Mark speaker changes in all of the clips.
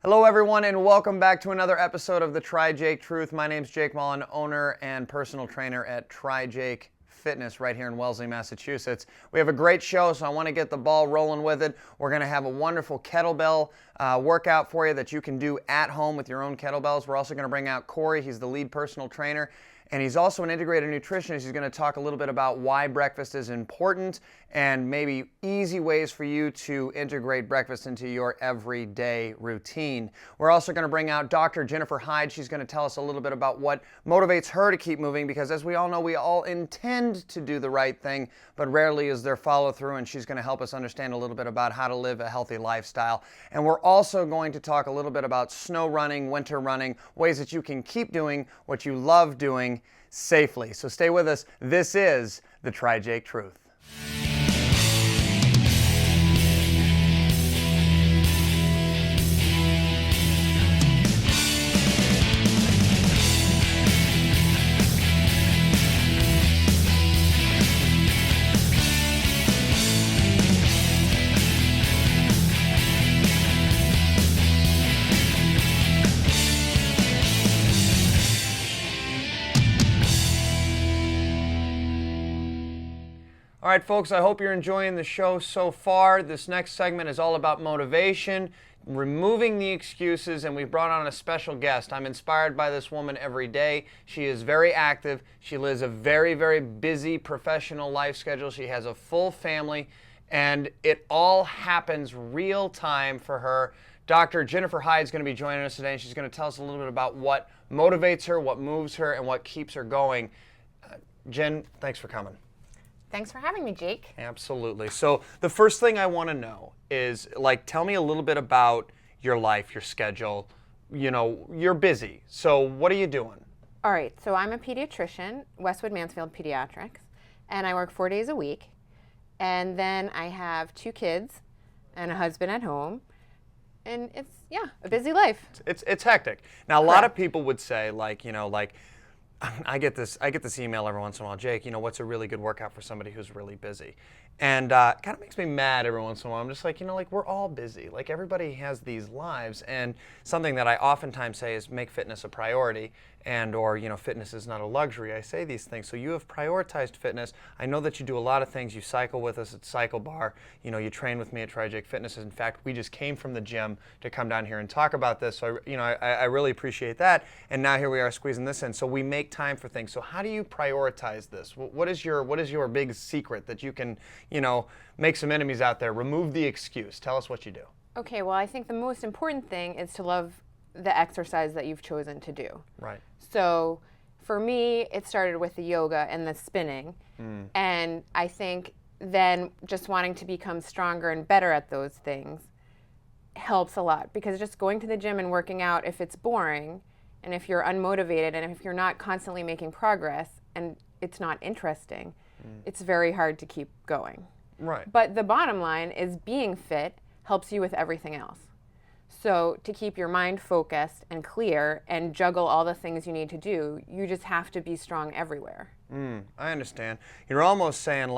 Speaker 1: Hello everyone and welcome back to another episode of the TriJakeTruth. My name's Jake Mullen, owner and personal trainer at TriJake Fitness right here in Wellesley, Massachusetts. We have a great show, so I want to get the ball rolling with it. We're going to have a wonderful kettlebell workout for you that you can do at home with your own kettlebells. We're also going to bring out Corey. He's the lead personal trainer. And he's also an integrated nutritionist. He's going to talk a little bit about why breakfast is important and maybe easy ways for you to integrate breakfast into your everyday routine. We're also going to bring out Dr. Jennifer Hyde. She's going to tell us a little bit about what motivates her to keep moving, because as we all know, we all intend to do the right thing, but rarely is there follow through, and she's going to help us understand a little bit about how to live a healthy lifestyle. And we're also going to talk a little bit about snow running, winter running, ways that you can keep doing what you love doing safely. So stay with us. This is the TriJakeTruth. All right, folks, I hope you're enjoying the show so far. This next segment is all about motivation, removing the excuses, and we've brought on a special guest. I'm inspired by this woman every day. She is very active. She lives a very, very busy professional life schedule. She has a full family, and it all happens real time for her. Dr. Jennifer Hyde is going to be joining us today, and she's going to tell us a little bit about what motivates her, what moves her, and what keeps her going. Jen, thanks for coming.
Speaker 2: Thanks for having me, Jake.
Speaker 1: Absolutely. So the first thing I want to know is, tell me a little bit about your life, your schedule. You know, you're busy. So what are you doing?
Speaker 2: All right. So I'm a pediatrician, Westwood Mansfield Pediatrics, and I work 4 days a week. And then I have 2 kids and a husband at home. And it's, a busy life.
Speaker 1: It's hectic. Now, a lot of people would say, I get this email every once in a while, Jake, what's a really good workout for somebody who's really busy? And it kind of makes me mad every once in a while. I'm just like, we're all busy. Everybody has these lives. And something that I oftentimes say is make fitness a priority, or fitness is not a luxury. I say these things. So you have prioritized fitness. I know that you do a lot of things. You cycle with us at Cycle Bar. You train with me at TriJake Fitness. In fact, we just came from the gym to come down here and talk about this. So I really appreciate that. And now here we are squeezing this in. So we make time for things. So how do you prioritize this? What is your big secret that you can make some enemies out there? Remove the excuse. Tell us what you do.
Speaker 2: Okay, well, I think the most important thing is to love the exercise that you've chosen to do.
Speaker 1: Right.
Speaker 2: So for me, it started with the yoga and the spinning. And I think then just wanting to become stronger and better at those things helps a lot, because just going to the gym and working out, if it's boring and if you're unmotivated and if you're not constantly making progress and it's not interesting, it's very hard to keep going.
Speaker 1: Right.
Speaker 2: But the bottom line is being fit helps you with everything else. So to keep your mind focused and clear and juggle all the things you need to do, you just have to be strong everywhere.
Speaker 1: I understand. You're almost saying,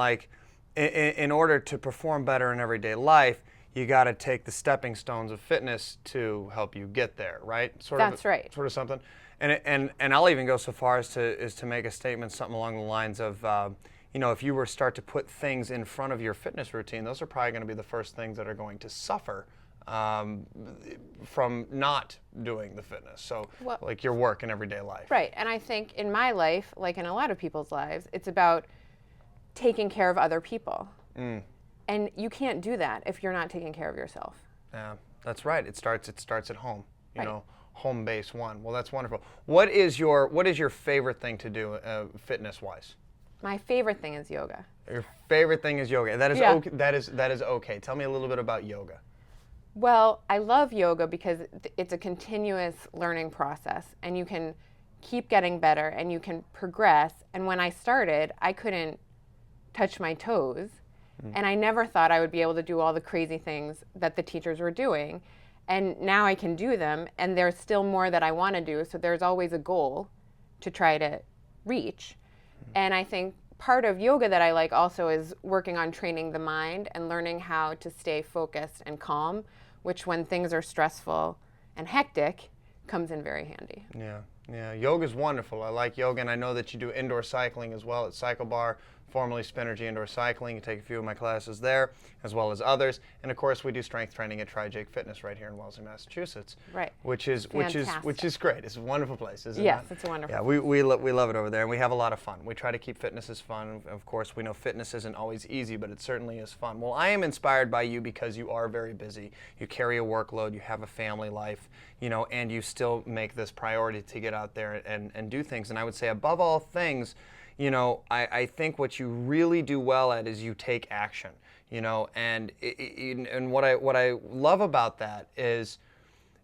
Speaker 1: in order to perform better in everyday life, you got to take the stepping stones of fitness to help you get there, right?
Speaker 2: That's right.
Speaker 1: Sort of something. And I'll even go so far as to make a statement, something along the lines of, if you were to start to put things in front of your fitness routine, those are probably going to be the first things that are going to suffer from not doing the fitness. So, your work and everyday life.
Speaker 2: Right. And I think in my life, like in a lot of people's lives, it's about taking care of other people. And you can't do that if you're not taking care of yourself.
Speaker 1: Yeah, that's right. It starts at home.
Speaker 2: Right.
Speaker 1: Home base one. Well, that's wonderful. What is your favorite thing to do fitness wise?
Speaker 2: My favorite thing is yoga.
Speaker 1: Your favorite thing is yoga. That is okay. That is okay. Tell me a little bit about yoga.
Speaker 2: Well, I love yoga because it's a continuous learning process, and you can keep getting better and you can progress. And when I started, I couldn't touch my toes, and I never thought I would be able to do all the crazy things that the teachers were doing. And now I can do them, and there's still more that I want to do, so there's always a goal to try to reach. And I think part of yoga that I like also is working on training the mind and learning how to stay focused and calm, which when things are stressful and hectic comes in very handy.
Speaker 1: Yeah, yeah. Yoga's wonderful. I like yoga, and I know that you do indoor cycling as well at Cycle Bar, formerly Spinergy Indoor Cycling. You take a few of my classes there, as well as others. And of course, we do strength training at TriJake Fitness right here in Wellesley, Massachusetts.
Speaker 2: Right.
Speaker 1: Which is great. It's a wonderful place, isn't it?
Speaker 2: Yes, it's a wonderful
Speaker 1: place. Yeah, we love it over there, and we have a lot of fun. We try to keep fitness as fun. Of course, we know fitness isn't always easy, but it certainly is fun. Well, I am inspired by you because you are very busy. You carry a workload. You have a family life, and you still make this priority to get out there and do things. And I would say, above all things, I think what you really do well at is you take action, and what I love about that is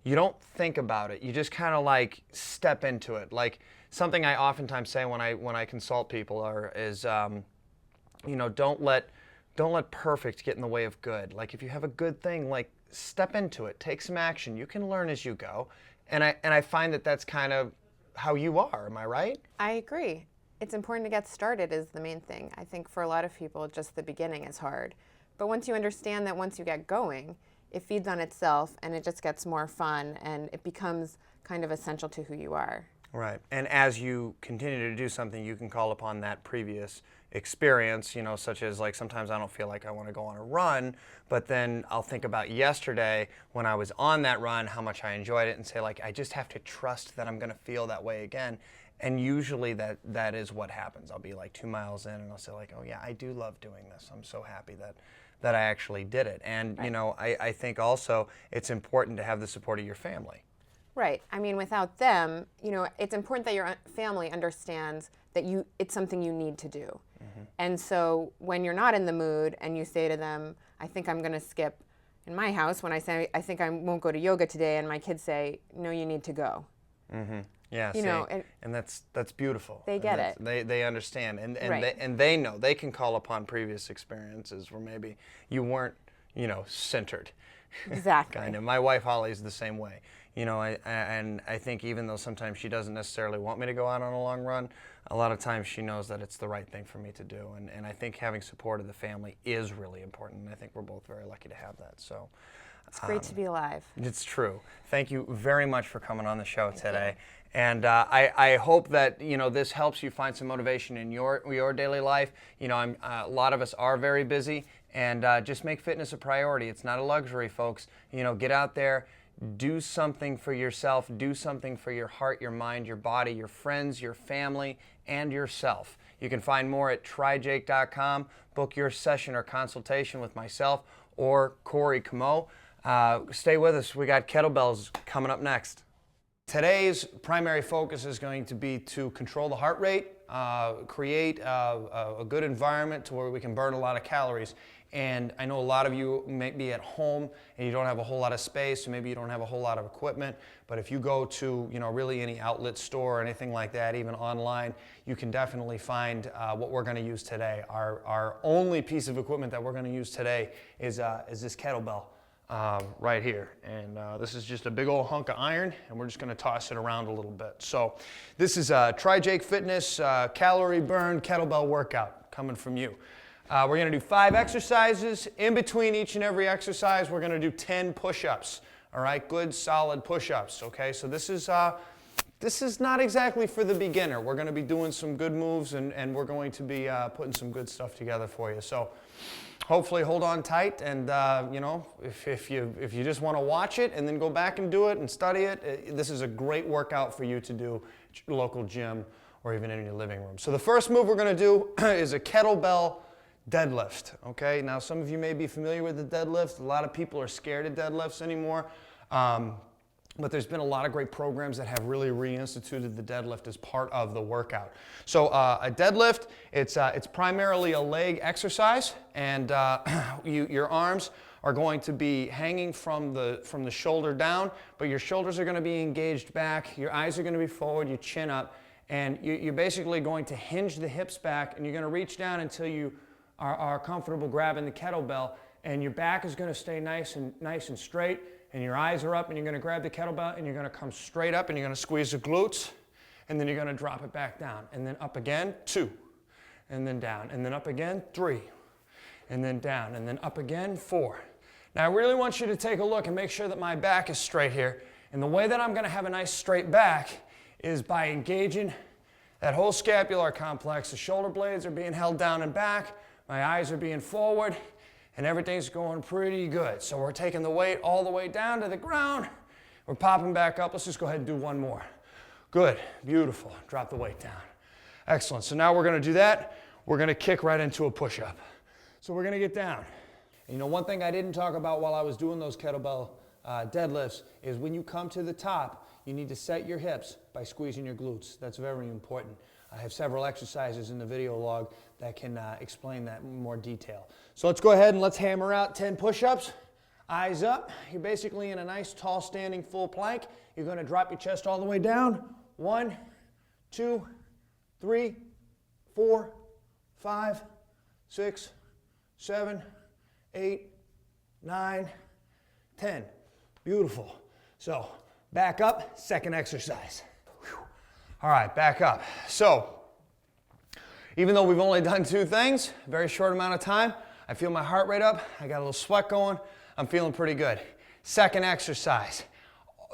Speaker 1: you don't think about it. You just kind of like step into it. Like something I oftentimes say when I consult people is don't let perfect get in the way of good. Like if you have a good thing, like step into it, take some action. You can learn as you go, and I find that that's kind of how you are. Am I right?
Speaker 2: I agree. It's important to get started is the main thing. I think for a lot of people, just the beginning is hard. But once you understand that once you get going, it feeds on itself and it just gets more fun and it becomes kind of essential to who you are.
Speaker 1: Right. And as you continue to do something, you can call upon that previous experience, such as like sometimes I don't feel like I want to go on a run, but then I'll think about yesterday when I was on that run, how much I enjoyed it, and say like, I just have to trust that I'm going to feel that way again. And usually that is what happens. I'll be like 2 miles in and I'll say like, oh yeah, I do love doing this. I'm so happy that I actually did it. And right. I think also it's important to have the support of your family.
Speaker 2: Right. I mean, without them, it's important that your family understands that it's something you need to do. Mm-hmm. And so when you're not in the mood and you say to them, I think I'm going to skip, in my house, when I say, I think I won't go to yoga today, and my kids say, no, you need to go.
Speaker 1: Mm-hmm. Yeah, and that's beautiful.
Speaker 2: They get it.
Speaker 1: They understand, and
Speaker 2: right.
Speaker 1: they know they can call upon previous experiences where maybe you weren't, centered.
Speaker 2: Exactly.
Speaker 1: Kind of. My wife Holly is the same way. I think even though sometimes she doesn't necessarily want me to go out on a long run, a lot of times she knows that it's the right thing for me to do, and I think having support of the family is really important, and I think we're both very lucky to have that. So.
Speaker 2: It's great to be alive.
Speaker 1: It's true. Thank you very much for coming on the show today. And I hope that this helps you find some motivation in your daily life. A lot of us are very busy, and just make fitness a priority. It's not a luxury, folks. Get out there, do something for yourself, do something for your heart, your mind, your body, your friends, your family, and yourself. You can find more at TriJake.com. Book your session or consultation with myself or Corey Camo. Stay with us. We got kettlebells coming up next. Today's primary focus is going to be to control the heart rate, create a good environment to where we can burn a lot of calories. And I know a lot of you may be at home and you don't have a whole lot of space, or maybe you don't have a whole lot of equipment. But if you go to really any outlet store or anything like that, even online, you can definitely find what we're going to use today. Our only piece of equipment that we're going to use today is this kettlebell. Right here, and this is just a big old hunk of iron, and we're just going to toss it around a little bit. So this is a TriJake Fitness calorie burn kettlebell workout coming from you. We're going to do 5 exercises. In between each and every exercise, we're going to do 10 push-ups. All right, good solid push-ups. Okay, so this is not exactly for the beginner. We're going to be doing some good moves, and we're going to be putting some good stuff together for you. So hopefully hold on tight, and if you just want to watch it and then go back and do it and study it, this is a great workout for you to do at your local gym or even in your living room. So the first move we're going to do is a kettlebell deadlift. Okay, now some of you may be familiar with the deadlift. A lot of people are scared of deadlifts anymore. But there's been a lot of great programs that have really reinstituted the deadlift as part of the workout. So a deadlift, it's primarily a leg exercise, and your arms are going to be hanging from the shoulder down, but your shoulders are going to be engaged back, your eyes are going to be forward, your chin up, and you're basically going to hinge the hips back, and you're going to reach down until you are comfortable grabbing the kettlebell, and your back is going to stay nice and straight, and your eyes are up, and you're going to grab the kettlebell, and you're going to come straight up, and you're going to squeeze the glutes, and then you're going to drop it back down, and then up again, 2, and then down, and then up again, 3, and then down, and then up again, 4. Now I really want you to take a look and make sure that my back is straight here, And the way that I'm going to have a nice straight back is by engaging that whole scapular complex. The shoulder blades are being held down and back. My eyes are being forward, and everything's going pretty good. So we're taking the weight all the way down to the ground. We're popping back up. Let's just go ahead and do one more. Good, beautiful. Drop the weight down. Excellent. So now we're going to do that. We're going to kick right into a push-up. So we're going to get down. And you know, one thing I didn't talk about while I was doing those kettlebell deadlifts is when you come to the top, you need to set your hips by squeezing your glutes. That's very important. I have several exercises in the video log that can explain that in more detail. So let's go ahead and let's hammer out 10 push-ups. Eyes up. You're basically in a nice tall standing full plank. You're going to drop your chest all the way down. 1, 2, 3, 4, 5, 6, 7, 8, 9, 10. Beautiful. So back up, second exercise. Whew. All right, back up. So even though we've only done 2 things, very short amount of time, I feel my heart rate up. I got a little sweat going. I'm feeling pretty good. Second exercise.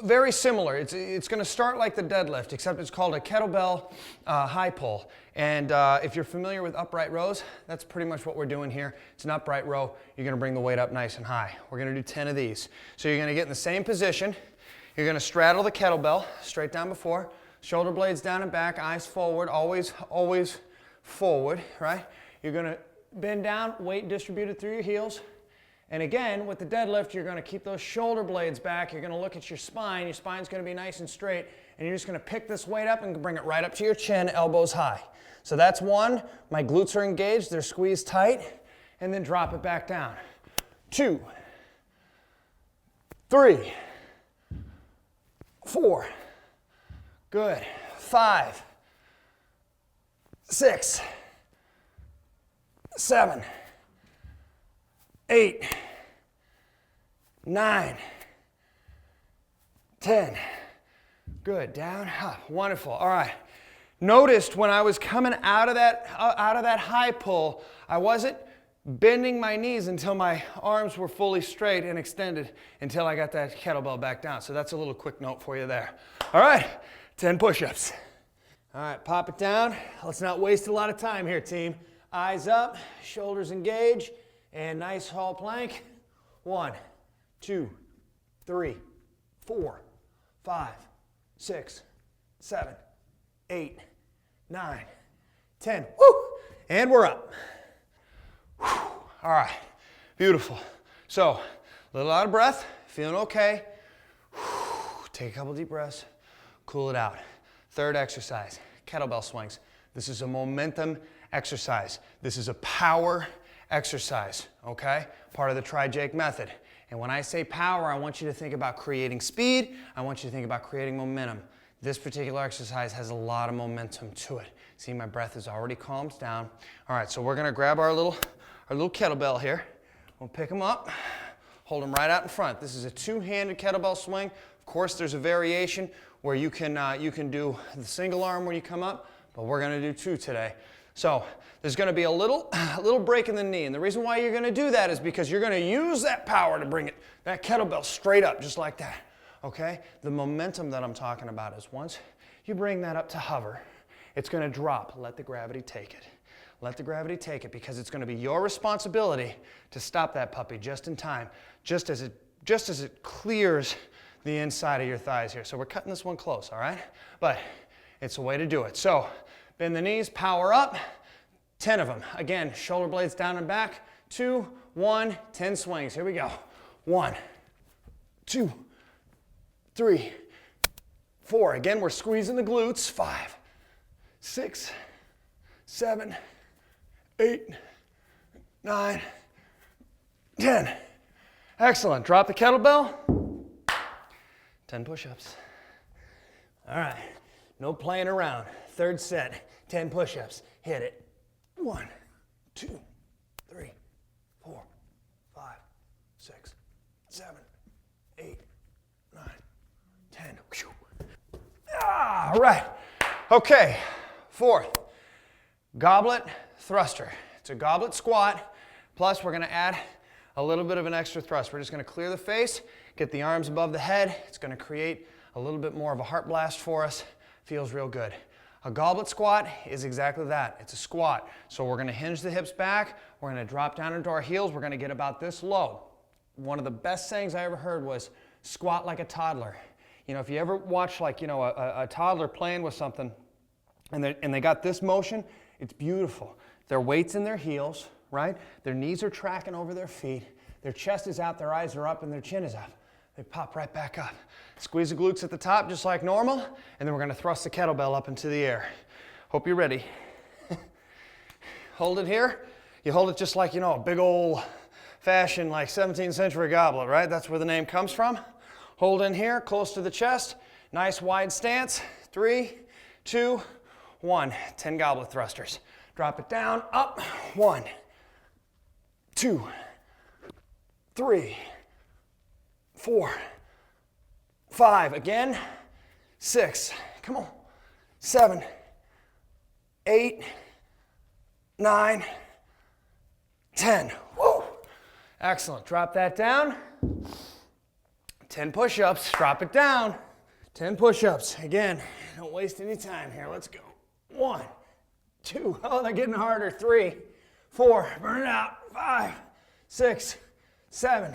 Speaker 1: Very similar. It's going to start like the deadlift, except it's called a kettlebell high pull. And if you're familiar with upright rows, that's pretty much what we're doing here. It's an upright row. You're going to bring the weight up nice and high. We're going to do 10 of these. So you're going to get in the same position. You're going to straddle the kettlebell straight down before, shoulder blades down and back, eyes forward, always forward, right? You're going to bend down, weight distributed through your heels. And again, with the deadlift, you're going to keep those shoulder blades back. You're going to look at your spine. Your spine's going to be nice and straight. And you're just going to pick this weight up and bring it right up to your chin, elbows high. So that's 1. My glutes are engaged. They're squeezed tight. And then drop it back down. 2, 3, 4. Good. 5, 6, 7, 8, 9, 10. Good. Down, up. Wonderful. All right. Noticed when I was coming out of that high pull, I wasn't bending my knees until my arms were fully straight and extended until I got that kettlebell back down. So that's a little quick note for you there. All right. 10 push-ups. All right. Pop it down. Let's not waste a lot of time here, team. Eyes up, shoulders engage, and nice tall plank. 1, 2, 3, 4, 5, 6, 7, 8, 9, 10. Woo! And we're up. Whew. All right, beautiful. So, a little out of breath, feeling okay. Whew. Take a couple deep breaths, cool it out. Third exercise, kettlebell swings. This is a momentum exercise. This is a power exercise, okay? Part of the TriJake method. And when I say power, I want you to think about creating speed. I want you to think about creating momentum. This particular exercise has a lot of momentum to it. See, my breath is already calmed down. All right, so we're gonna grab our little kettlebell here. We'll pick them up, hold them right out in front. This is a 2-handed kettlebell swing. Of course, there's a variation where you can do the single arm when you come up, but we're gonna do 2 today. So there's going to be a little break in the knee. And the reason why you're going to do that is because you're going to use that power to bring that kettlebell straight up, just like that. Okay? The momentum that I'm talking about is once you bring that up to hover, it's going to drop. Let the gravity take it. Let the gravity take it, because it's going to be your responsibility to stop that puppy just in time, just as it clears the inside of your thighs here. So we're cutting this one close, all right? But it's a way to do it. So bend the knees, power up, 10 of them. Again, shoulder blades down and back, 2, 1, 10 swings. Here we go. 1, 2, 3, 4. Again, we're squeezing the glutes. 5, 6, 7, 8, 9, 10. Excellent. Drop the kettlebell. 10 push-ups. All right. No playing around. Third set, 10 push-ups. Hit it. 1, 2, 3, 4, 5, 6, 7, 8, 9, 10. All right. Okay. Fourth, goblet thruster. It's a goblet squat. Plus, we're going to add a little bit of an extra thrust. We're just going to clear the face, get the arms above the head. It's going to create a little bit more of a heart blast for us. Feels real good. A goblet squat is exactly that. It's a squat. So we're going to hinge the hips back. We're going to drop down into our heels. We're going to get about this low. One of the best sayings I ever heard was squat like a toddler. You know, if you ever watch like, you know, a toddler playing with something and they got this motion, it's beautiful. Their weight's in their heels, right? Their knees are tracking over their feet. Their chest is out, their eyes are up, and their chin is up. They pop right back up. Squeeze the glutes at the top just like normal, and then we're going to thrust the kettlebell up into the air. Hope you're ready. Hold it here. You hold it just like, you know, a big old fashioned like 17th century goblet, right? That's where the name comes from. Hold in here, close to the chest. Nice wide stance. 3, 2, 1. 10 goblet thrusters. Drop it down, up. 1, 2, 3, 4, 5. Again. 6. Come on. 7, 8, 9, 10. Woo! Excellent. Drop that down. 10 push-ups. Drop it down. 10 push-ups. Again, don't waste any time here. Let's go. 1, 2. Oh, they're getting harder. 3, 4. Burn it out. 5, 6, 7,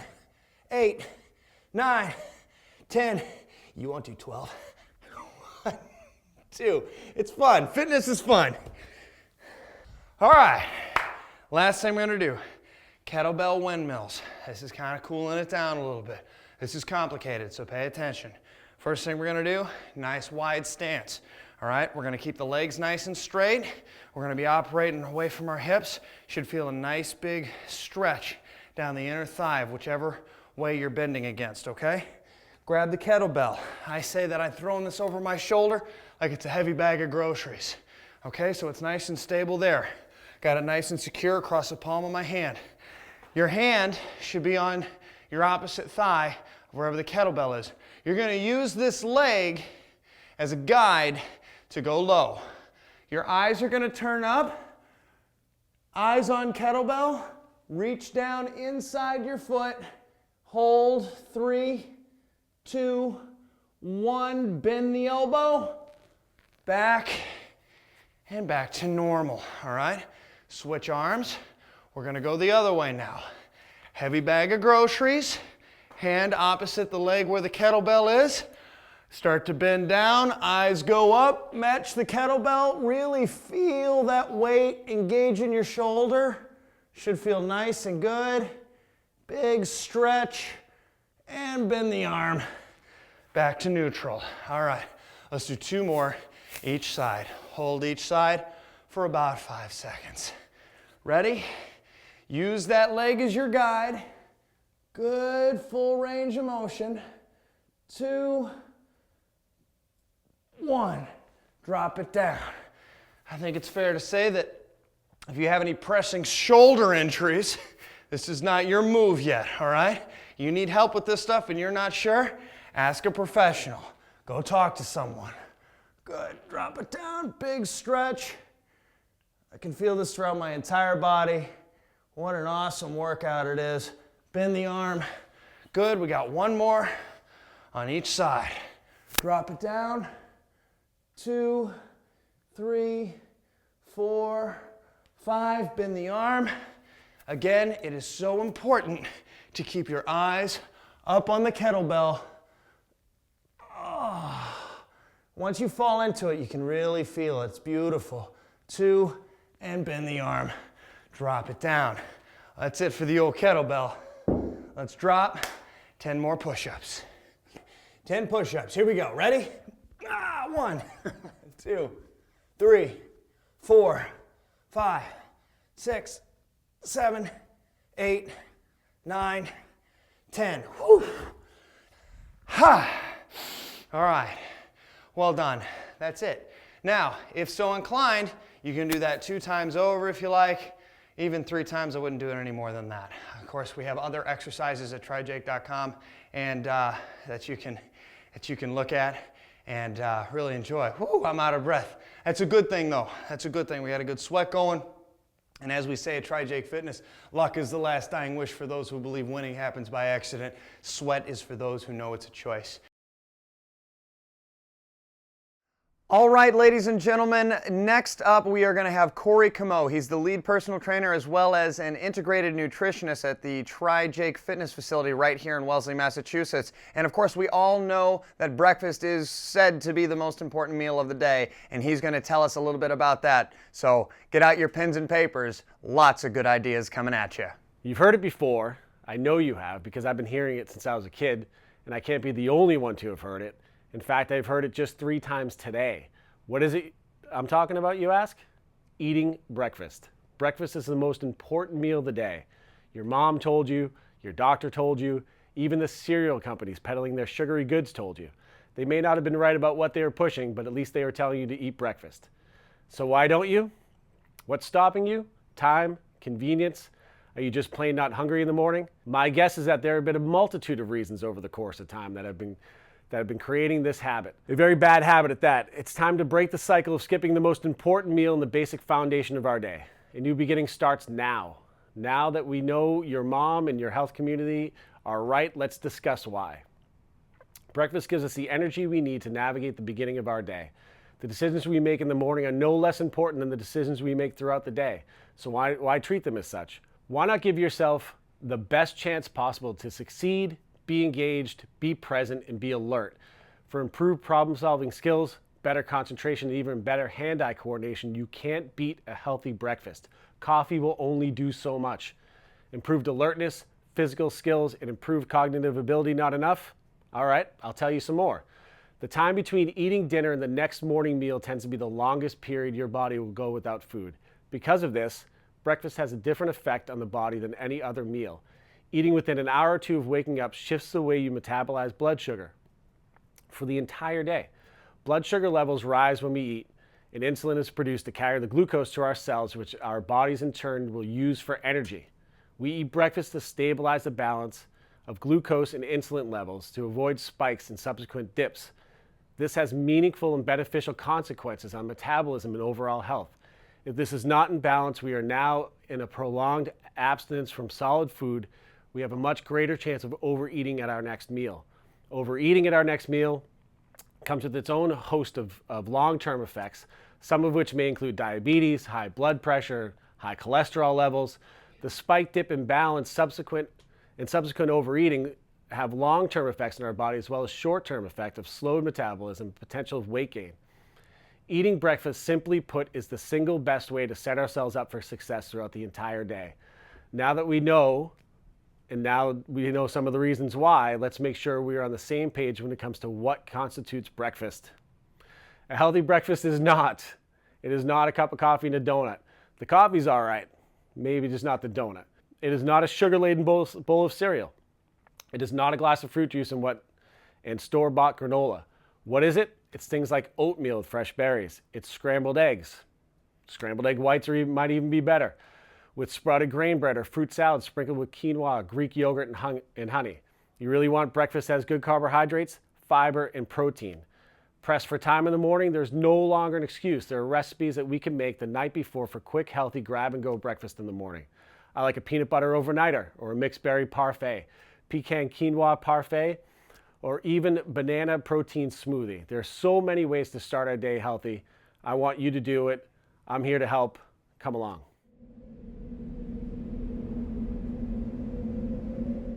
Speaker 1: 8, 9, 10. You won't do 12. 1, 2. It's fun. Fitness is fun. All right. Last thing we're going to do. Kettlebell windmills. This is kind of cooling it down a little bit. This is complicated, so pay attention. First thing we're going to do, nice wide stance. All right, we're going to keep the legs nice and straight. We're going to be operating away from our hips. Should feel a nice big stretch down the inner thigh, whichever way you're bending against, okay? Grab the kettlebell. I say that I'm throwing this over my shoulder like it's a heavy bag of groceries. Okay, so it's nice and stable there. Got it nice and secure across the palm of my hand. Your hand should be on your opposite thigh, wherever the kettlebell is. You're going to use this leg as a guide to go low. Your eyes are going to turn up. Eyes on kettlebell. Reach down inside your foot. Hold. 3, 2, 1. Bend the elbow. Back and back to normal. All right? Switch arms. We're going to go the other way now. Heavy bag of groceries. Hand opposite the leg where the kettlebell is. Start to bend down. Eyes go up. Match the kettlebell. Really feel that weight engage in your shoulder. Should feel nice and good. Big stretch. And bend the arm. Back to neutral. All right. Let's do 2 more each side. Hold each side for about 5 seconds. Ready? Use that leg as your guide. Good full range of motion. 2, 1. Drop it down. I think it's fair to say that if you have any pressing shoulder injuries, this is not your move yet, all right? You need help with this stuff and you're not sure? Ask a professional. Go talk to someone. Good. Drop it down. Big stretch. I can feel this throughout my entire body. What an awesome workout it is. Bend the arm. Good. We got 1 more on each side. Drop it down. 2, 3, 4, 5. Bend the arm. Again, it is so important to keep your eyes up on the kettlebell. Oh. Once you fall into it, you can really feel it. It's beautiful. 2, and bend the arm. Drop it down. That's it for the old kettlebell. Let's drop 10 more push-ups. 10 push-ups. Here we go. Ready? 1, 2, 3, 4, 5, 6, 7, 8, 9, 10. Whew. Ha! All right. Well done. That's it. Now, if so inclined, you can do that 2 times over if you like. Even 3 times, I wouldn't do it any more than that. Of course, we have other exercises at TriJake.com and that you can look at and really enjoy. Whew, I'm out of breath. That's a good thing, though. That's a good thing. We had a good sweat going. And as we say at TriJake Fitness, luck is the last dying wish for those who believe winning happens by accident. Sweat is for those who know it's a choice. All right, ladies and gentlemen, next up we are going to have Corey Camo. He's the lead personal trainer as well as an integrated nutritionist at the TriJake Fitness facility right here in Wellesley, Massachusetts. And of course, we all know that breakfast is said to be the most important meal of the day, and he's going to tell us a little bit about that. So get out your pens and papers. Lots of good ideas coming at you.
Speaker 3: You've heard it before. I know you have, because I've been hearing it since I was a kid, and I can't be the only one to have heard it. In fact, I've heard it just 3 times today. What is it I'm talking about, you ask? Eating breakfast. Breakfast is the most important meal of the day. Your mom told you, your doctor told you, even the cereal companies peddling their sugary goods told you. They may not have been right about what they were pushing, but at least they were telling you to eat breakfast. So why don't you? What's stopping you? Time? Convenience? Are you just plain not hungry in the morning? My guess is that there have been a multitude of reasons over the course of time that have been creating this habit. A very bad habit at that. It's time to break the cycle of skipping the most important meal and the basic foundation of our day. A new beginning starts now. Now that we know your mom and your health community are right, let's discuss why. Breakfast gives us the energy we need to navigate the beginning of our day. The decisions we make in the morning are no less important than the decisions we make throughout the day. So why treat them as such? Why not give yourself the best chance possible to succeed, be engaged, be present, and be alert? For improved problem-solving skills, better concentration, and even better hand-eye coordination, you can't beat a healthy breakfast. Coffee will only do so much. Improved alertness, physical skills, and improved cognitive ability not enough? All right, I'll tell you some more. The time between eating dinner and the next morning meal tends to be the longest period your body will go without food. Because of this, breakfast has a different effect on the body than any other meal. Eating within an hour or two of waking up shifts the way you metabolize blood sugar for the entire day. Blood sugar levels rise when we eat, and insulin is produced to carry the glucose to our cells, which our bodies in turn will use for energy. We eat breakfast to stabilize the balance of glucose and insulin levels to avoid spikes and subsequent dips. This has meaningful and beneficial consequences on metabolism and overall health. If this is not in balance, we are now in a prolonged abstinence from solid food. We have a much greater chance of overeating at our next meal. Overeating at our next meal comes with its own host of long-term effects, some of which may include diabetes, high blood pressure, high cholesterol levels. The spike, dip, and balance subsequent overeating have long-term effects in our body, as well as short-term effect of slowed metabolism, potential of weight gain. Eating breakfast, simply put, is the single best way to set ourselves up for success throughout the entire day. Now that we know, and now we know some of the reasons why, let's make sure we are on the same page when it comes to what constitutes breakfast. A healthy breakfast is not. It is not a cup of coffee and a donut. The coffee's all right, maybe just not the donut. It is not a sugar-laden bowl of cereal. It is not a glass of fruit juice and store-bought granola. What is it? It's things like oatmeal with fresh berries. It's scrambled eggs. Scrambled egg whites might even be better, with sprouted grain bread or fruit salad sprinkled with quinoa, Greek yogurt, and honey. You really want breakfast that has good carbohydrates, fiber, and protein. Pressed for time in the morning, there's no longer an excuse. There are recipes that we can make the night before for quick, healthy grab-and-go breakfast in the morning. I like a peanut butter overnighter or a mixed berry parfait, pecan quinoa parfait, or even banana protein smoothie. There are so many ways to start our day healthy. I want you to do it. I'm here to help. Come along.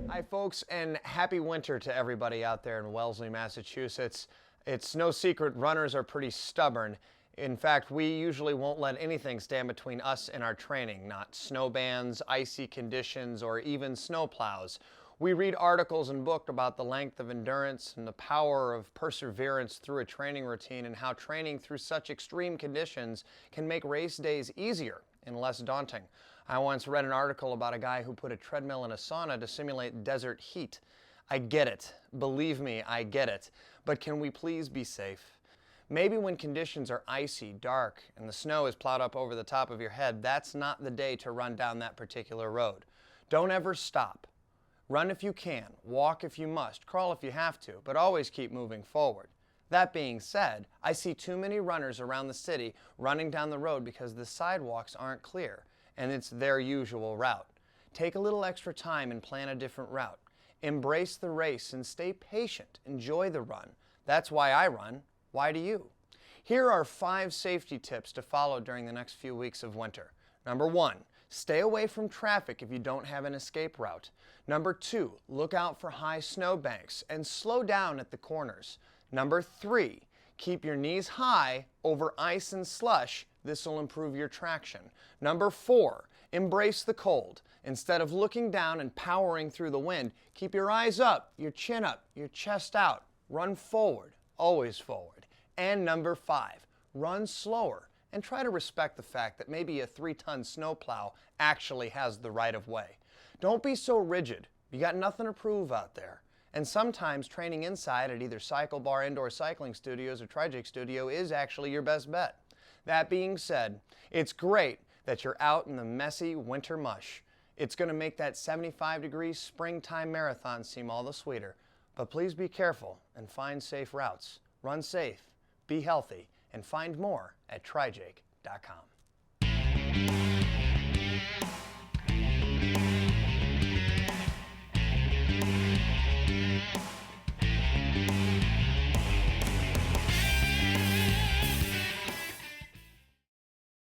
Speaker 1: Hi folks, and happy winter to everybody out there in Wellesley, Massachusetts. It's no secret runners are pretty stubborn. In fact, we usually won't let anything stand between us and our training, not snow bands, icy conditions, or even snow plows. We read articles and books about the length of endurance and the power of perseverance through a training routine, and how training through such extreme conditions can make race days easier and less daunting. I once read an article about a guy who put a treadmill in a sauna to simulate desert heat. I get it. Believe me, I get it. But can we please be safe? Maybe when conditions are icy, dark, and the snow is plowed up over the top of your head, that's not the day to run down that particular road. Don't ever stop. Run if you can, walk if you must, crawl if you have to, but always keep moving forward. That being said, I see too many runners around the city running down the road because the sidewalks aren't clear. and it's their usual route. Take a little extra time and plan a different route. Embrace the race and stay patient. Enjoy the run. That's why I run. Why do you? Here are 5 safety tips to follow during the next few weeks of winter. Number 1, stay away from traffic if you don't have an escape route. Number 2, look out for high snowbanks and slow down at the corners. Number 3, keep your knees high over ice and slush. This will improve your traction. Number 4, embrace the cold. Instead of looking down and powering through the wind, keep your eyes up, your chin up, your chest out. Run forward, always forward. And number 5, run slower and try to respect the fact that maybe a 3-ton snowplow actually has the right of way. Don't be so rigid. You got nothing to prove out there. And sometimes training inside at either Cycle Bar Indoor Cycling Studios or TriJake Studio is actually your best bet. That being said, it's great that you're out in the messy winter mush. It's going to make that 75-degree springtime marathon seem all the sweeter. But please be careful and find safe routes. Run safe, be healthy, and find more at TriJake.com.